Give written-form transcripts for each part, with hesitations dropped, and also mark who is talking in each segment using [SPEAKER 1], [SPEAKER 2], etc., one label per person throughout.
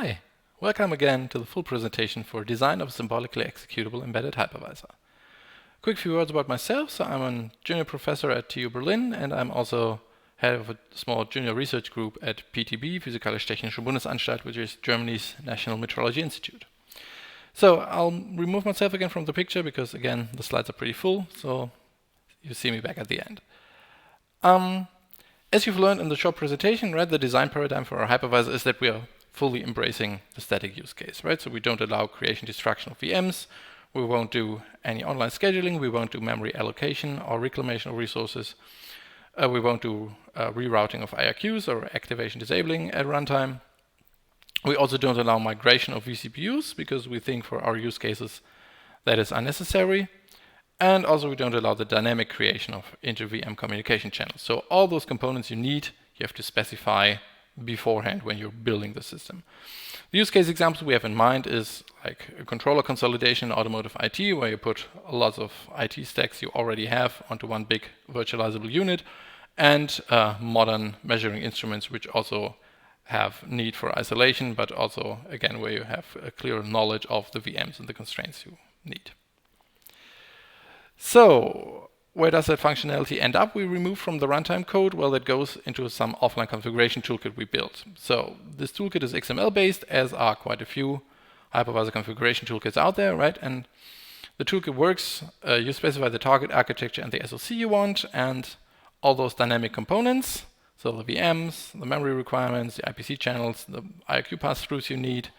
[SPEAKER 1] Hi, welcome again to the full presentation for design of a symbolically executable embedded hypervisor. Quick few words about myself. So I'm a junior professor at TU Berlin, and I'm also head of a small junior research group at PTB, Physikalisch-Technische Bundesanstalt, which is Germany's National Metrology Institute. So I'll remove myself again from the picture because, again, the slides are pretty full, so you see me back at the end. As you've learned in the short presentation, right, the design paradigm for our hypervisor is that we are fully embracing the static use case, right? So we don't allow creation destruction of VMs, we won't do any online scheduling, we won't do memory allocation or reclamation of resources, we won't do rerouting of IRQs or activation disabling at runtime. We also don't allow migration of vCPUs because we think for our use cases that is unnecessary. And also we don't allow the dynamic creation of inter-VM communication channels. So all those components you need, you have to specify beforehand when you're building the system. The use case examples we have in mind is like a controller consolidation in automotive IT, where you put lots of IT stacks you already have onto one big virtualizable unit, and modern measuring instruments which also have need for isolation, but also, again, where you have a clear knowledge of the VMs and the constraints you need. So where does that functionality end up? We remove from the runtime code. Well, that goes into some offline configuration toolkit we built. So this toolkit is XML based, as are quite a few hypervisor configuration toolkits out there, right? And the toolkit works, you specify the target architecture and the SoC you want, and all those dynamic components, so the VMs, the memory requirements, the IPC channels, the IRQ pass-throughs you need.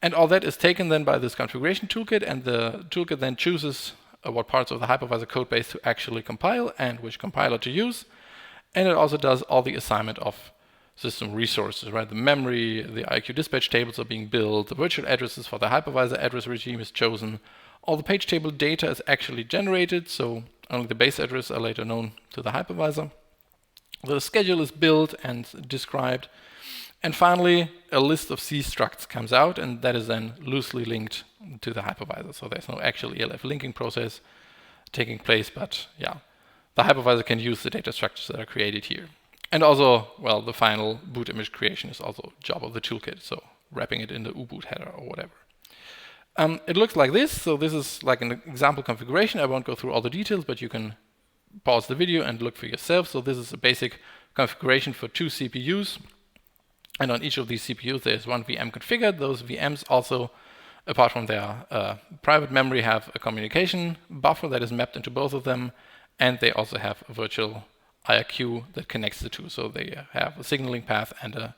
[SPEAKER 1] And all that is taken then by this configuration toolkit, and the toolkit then chooses what parts of the hypervisor code base to actually compile and which compiler to use. And it also does all the assignment of system resources, right? The memory, the IQ dispatch tables are being built, the virtual addresses for the hypervisor address regime is chosen, all the page table data is actually generated, so only the base address are later known to the hypervisor. The schedule is built and described. And finally, a list of C structs comes out, and that is then loosely linked to the hypervisor. So there's no actual ELF linking process taking place, but yeah, the hypervisor can use the data structures that are created here. And also, well, the final boot image creation is also a job of the toolkit, so wrapping it in the U-boot header or whatever. It looks like this. So this is like an example configuration. I won't go through all the details, but you can pause the video and look for yourself. So this is a basic configuration for 2 CPUs. And on each of these CPUs, there's one VM configured. Those VMs also, apart from their private memory, have a communication buffer that is mapped into both of them. And they also have a virtual IRQ that connects the two. So they have a signaling path and a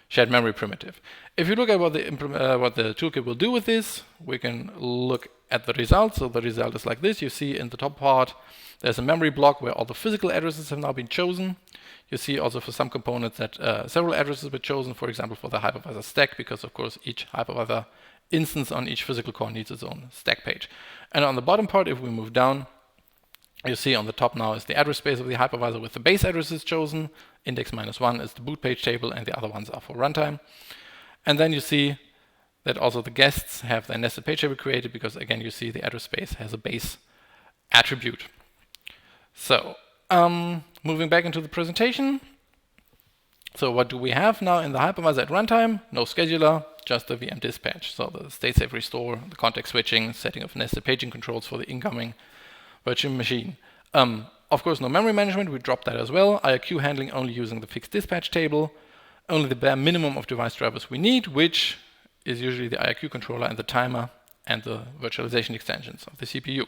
[SPEAKER 1] shared memory primitive. If you look at what the toolkit will do with this, we can look at the result. So the result is like this. You see in the top part, there's a memory block where all the physical addresses have now been chosen. You see also for some components that several addresses were chosen, for example, for the hypervisor stack, because of course each hypervisor instance on each physical core needs its own stack page. And on the bottom part, if we move down, you see on the top now is the address space of the hypervisor with the base addresses chosen. Index -1 is the boot page table, and the other ones are for runtime. And then you see that also the guests have their nested page table created, because again, you see the address space has a base attribute. So moving back into the presentation. So what do we have now in the hypervisor at runtime? No scheduler, just the VM dispatch. So the state safe restore, the context switching, setting of nested paging controls for the incoming virtual machine. Of course, no memory management, we dropped that as well. IRQ handling only using the fixed dispatch table. Only the bare minimum of device drivers we need, which is usually the IRQ controller and the timer and the virtualization extensions of the CPU.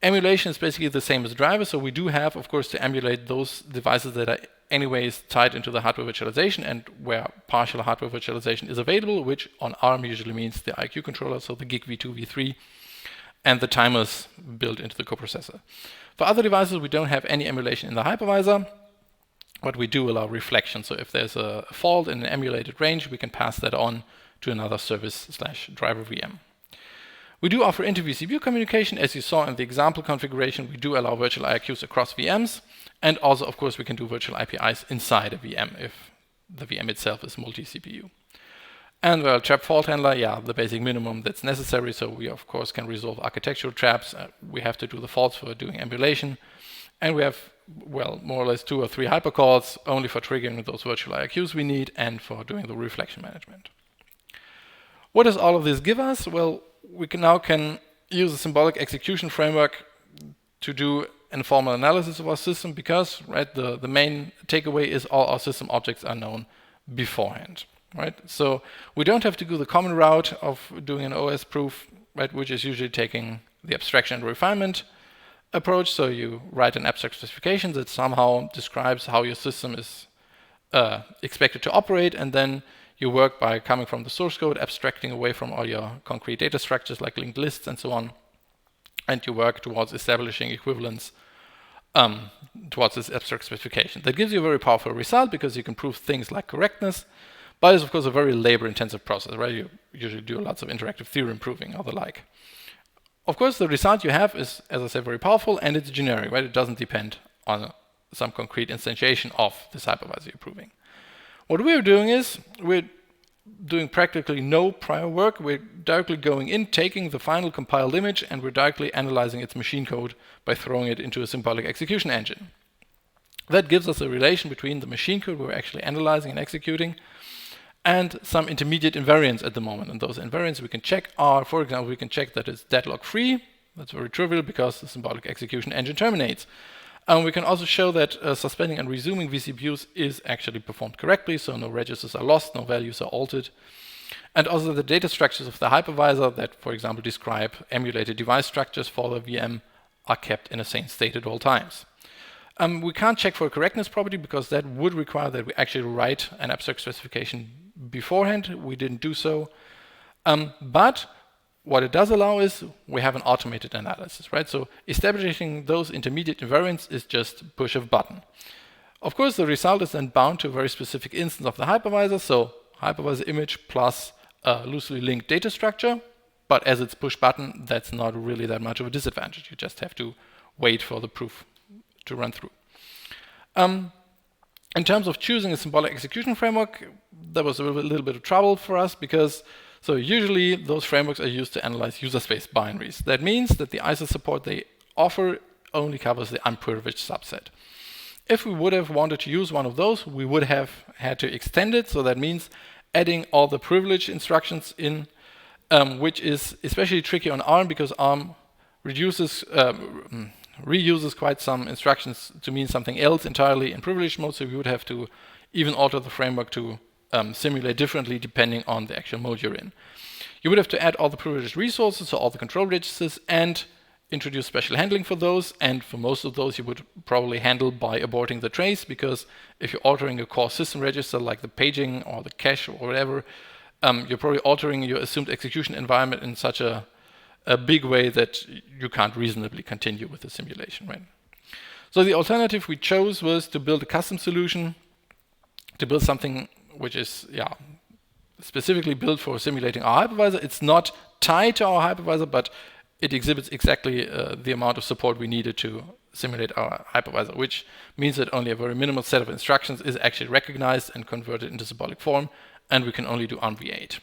[SPEAKER 1] Emulation is basically the same as drivers, so we do have, of course, to emulate those devices that are anyways tied into the hardware virtualization and where partial hardware virtualization is available, which on ARM usually means the IQ controller, so the gig v2, v3, and the timers built into the coprocessor. For other devices, we don't have any emulation in the hypervisor, but we do allow reflection. So if there's a fault in an emulated range, we can pass that on to another service/driver VM. We do offer inter-vCPU communication. As you saw in the example configuration, we do allow virtual IRQs across VMs. And also, of course, we can do virtual IPIs inside a VM if the VM itself is multi-CPU. And well, trap fault handler, yeah, the basic minimum that's necessary. So we, of course, can resolve architectural traps. We have to do the faults for doing emulation. And we have, well, more or less 2 or 3 hypercalls only for triggering those virtual IRQs we need and for doing the reflection management. What does all of this give us? Well, we now can use a symbolic execution framework to do informal analysis of our system because, right, the main takeaway is all our system objects are known beforehand, right? So we don't have to go the common route of doing an OS proof, right, which is usually taking the abstraction and refinement approach. So you write an abstract specification that somehow describes how your system is expected to operate, and then you work by coming from the source code, abstracting away from all your concrete data structures like linked lists and so on, and you work towards establishing equivalence towards this abstract specification. That gives you a very powerful result because you can prove things like correctness, but it's of course a very labor-intensive process, right? You usually do lots of interactive theorem proving or the like. Of course, the result you have is, as I said, very powerful, and it's generic, right? It doesn't depend on some concrete instantiation of this hypervisor you're proving. What we're doing is we're doing practically no prior work. We're directly going in, taking the final compiled image, and we're directly analyzing its machine code by throwing it into a symbolic execution engine. That gives us a relation between the machine code we're actually analyzing and executing and some intermediate invariants at the moment. And those invariants we can check are, for example, we can check that it's deadlock free. That's very trivial because the symbolic execution engine terminates. We can also show that suspending and resuming vCPUs is actually performed correctly, so no registers are lost, no values are altered. And also the data structures of the hypervisor that, for example, describe emulated device structures for the VM are kept in a sane state at all times. We can't check for a correctness property because that would require that we actually write an abstract specification beforehand. We didn't do so. But what it does allow is we have an automated analysis, right? So establishing those intermediate invariants is just push of a button. Of course, the result is then bound to a very specific instance of the hypervisor. So hypervisor image plus a loosely linked data structure. But as it's push button, that's not really that much of a disadvantage. You just have to wait for the proof to run through. In terms of choosing a symbolic execution framework, there was a little bit of trouble for us because so usually those frameworks are used to analyze user space binaries. That means that the ISO support they offer only covers the unprivileged subset. If we would have wanted to use one of those, we would have had to extend it. So that means adding all the privileged instructions in, which is especially tricky on ARM because ARM reuses quite some instructions to mean something else entirely in privileged mode. So we would have to even alter the framework to simulate differently depending on the actual mode you're in. You would have to add all the privileged resources, so all the control registers, and introduce special handling for those. And for most of those, you would probably handle by aborting the trace, because if you're altering a core system register like the paging or the cache or whatever, you're probably altering your assumed execution environment in such a big way that you can't reasonably continue with the simulation, right? So the alternative we chose was to build a custom solution, to build something which is specifically built for simulating our hypervisor. It's not tied to our hypervisor, but it exhibits exactly the amount of support we needed to simulate our hypervisor, which means that only a very minimal set of instructions is actually recognized and converted into symbolic form, and we can only do on v8.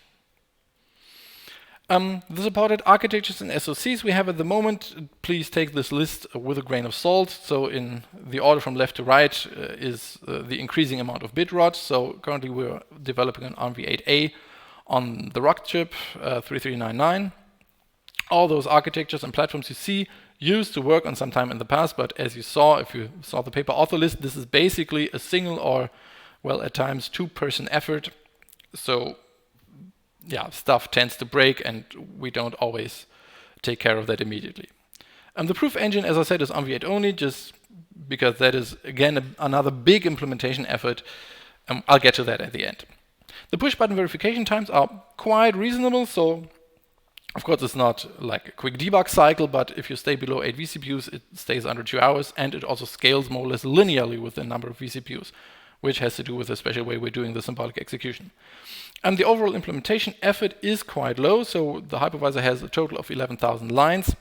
[SPEAKER 1] The supported architectures and SoCs we have at the moment, please take this list with a grain of salt. So in the order from left to right is the increasing amount of bit rot. So currently we're developing an ARMv8A on the ROC chip 3399. All those architectures and platforms you see used to work on some time in the past, but as you saw, if you saw the paper author list, this is basically a single or, well, at times two-person effort. So yeah, stuff tends to break and we don't always take care of that immediately. The proof engine, as I said, is ARMv8 only, just because that is, again, another big implementation effort. I'll get to that at the end. The push button verification times are quite reasonable, so of course it's not like a quick debug cycle, but if you stay below 8 vCPUs, it stays under 2 hours, and it also scales more or less linearly with the number of vCPUs, which has to do with the special way we're doing the symbolic execution. And the overall implementation effort is quite low, so the hypervisor has a total of 11,000 lines,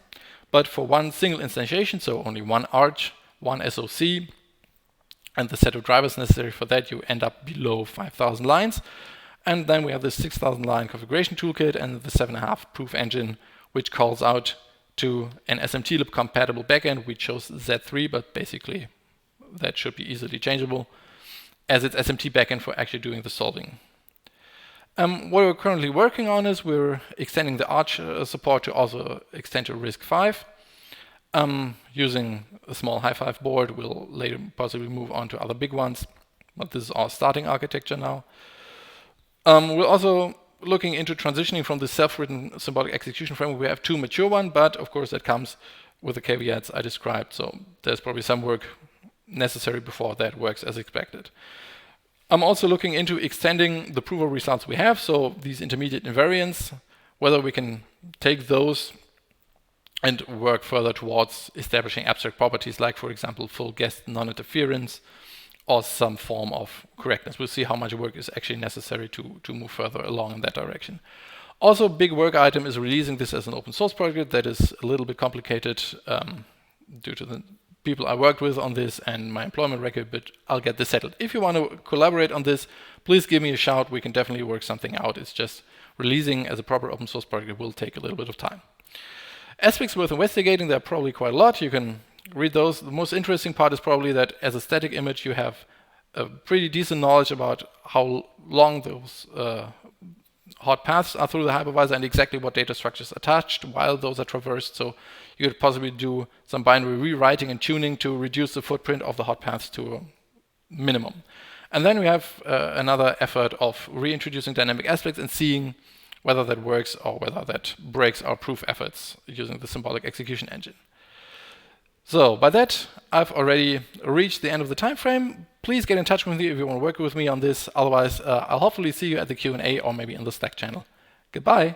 [SPEAKER 1] but for one single instantiation, so only one arch, one SoC, and the set of drivers necessary for that, you end up below 5,000 lines. And then we have the 6,000 line configuration toolkit and the 7.5 proof engine, which calls out to an SMTlib compatible backend. We chose Z3, but basically that should be easily changeable as its SMT backend for actually doing the solving. What we're currently working on is we're extending the Arch support to also extend to RISC-V. Using a small high-five board, we'll later possibly move on to other big ones, but this is our starting architecture now. We're also looking into transitioning from the self-written symbolic execution framework. We have two mature ones, but of course that comes with the caveats I described, so there's probably some work necessary before that works as expected. I'm also looking into extending the proof of results we have, so these intermediate invariants, whether we can take those and work further towards establishing abstract properties like, for example, full guessed non-interference or some form of correctness. We'll see how much work is actually necessary to move further along in that direction. Also, big work item is releasing this as an open source project. That is a little bit complicated due to the people I worked with on this and my employment record, but I'll get this settled. If you want to collaborate on this, please give me a shout. We can definitely work something out. It's just releasing as a proper open source project will take a little bit of time. Aspects worth investigating, there are probably quite a lot. You can read those. The most interesting part is probably that as a static image, you have a pretty decent knowledge about how long those hot paths are through the hypervisor and exactly what data structures are touched while those are traversed. So you could possibly do some binary rewriting and tuning to reduce the footprint of the hot paths to a minimum. And then we have another effort of reintroducing dynamic aspects and seeing whether that works or whether that breaks our proof efforts using the symbolic execution engine. So by that, I've already reached the end of the time frame. Please get in touch with me if you want to work with me on this. Otherwise, I'll hopefully see you at the Q&A or maybe in the Slack channel. Goodbye.